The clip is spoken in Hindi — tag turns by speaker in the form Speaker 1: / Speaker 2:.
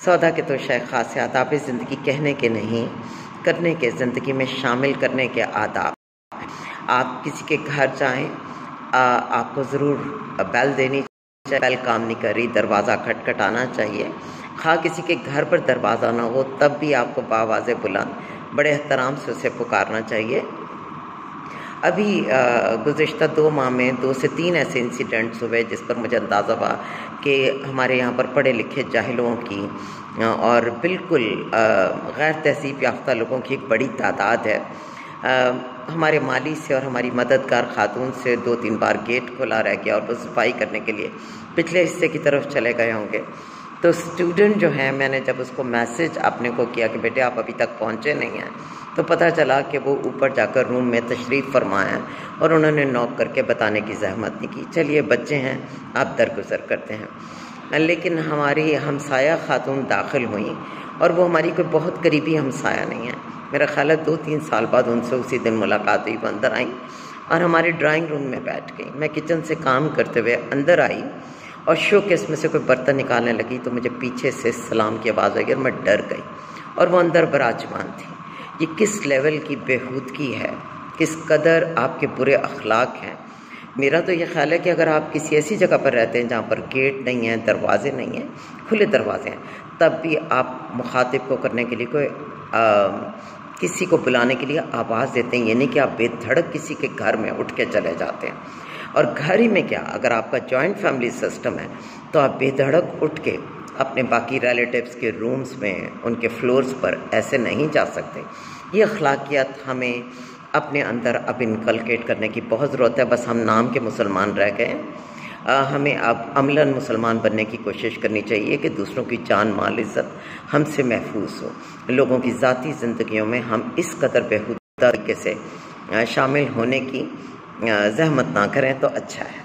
Speaker 1: सौदा के तो शायद ख़ास आदाब ज़िंदगी कहने के नहीं, करने के, ज़िंदगी में शामिल करने के आदाब। आप किसी के घर जाएं, आपको ज़रूर बेल देनी चाहिए। बेल काम नहीं कर रही, दरवाज़ा खटखटाना चाहिए। हाँ, किसी के घर पर दरवाज़ा ना हो तब भी आपको बावाज़े बुलंद बड़े एहतराम से उसे पुकारना चाहिए। अभी गुज़िश्ता 2 माह में 2 से 3 ऐसे इंसिडेंट्स हुए जिस पर मुझे अंदाज़ा हुआ कि हमारे यहाँ पर पढ़े लिखे जाहिलों की और बिल्कुल गैर तहज़ीब याफ्ता लोगों की एक बड़ी तादाद है। हमारे माली से और हमारी मददगार खातून से 2-3 बार गेट खुला रह गया और वो सफाई करने के लिए पिछले हिस्से की तरफ चले गए होंगे। तो स्टूडेंट जो है, मैंने जब उसको मैसेज अपने को किया कि बेटे आप अभी तक पहुँचे नहीं हैं, तो पता चला कि वो ऊपर जाकर रूम में तशरीफ़ फरमा है और उन्होंने नॉक करके बताने की ज़हमत नहीं की। चलिए बच्चे हैं, आप दरगुजर करते हैं। लेकिन हमारी हमसाया खातून दाखिल हुई और वो हमारी कोई बहुत करीबी हमसाया नहीं है। मेरा ख्याल है 2-3 साल बाद उनसे उसी दिन मुलाकात हुई। वो अंदर आई और हमारे ड्राइंग रूम में बैठ गई। मैं किचन से काम करते हुए अंदर आई और शोकेस में से कोई बर्तन निकालने लगी तो मुझे पीछे से सलाम की आवाज़ आई और मैं डर गई और वो अंदर बराजमान थी। ये किस लेवल की बेहूदगी है, किस कदर आपके बुरे अखलाक हैं। मेरा तो ये ख्याल है कि अगर आप किसी ऐसी जगह पर रहते हैं जहाँ पर गेट नहीं है, दरवाजे नहीं हैं, खुले दरवाजे हैं, तब भी आप मुखातिब को करने के लिए कोई किसी को बुलाने के लिए आवाज़ देते हैं। ये नहीं कि आप बेधड़क किसी के घर में उठ के चले जाते हैं। और घर ही में क्या, अगर आपका जॉइंट फैमिली सिस्टम है तो आप बेधड़क उठ के अपने बाकी रिलेटिव्स के रूम्स में, उनके फ्लोर्स पर ऐसे नहीं जा सकते। ये अखलाकियात हमें अपने अंदर अब इनकलकेट करने की बहुत ज़रूरत है। बस हम नाम के मुसलमान रह गए हैं। हमें अब अमलन मुसलमान बनने की कोशिश करनी चाहिए कि दूसरों की जान माल इज़्ज़त हमसे महफूज हो। लोगों की ज़ाती ज़िंदगियों में हम इस कदर बेहुदा तरीके से शामिल होने की ज़हमत ना करें तो अच्छा है।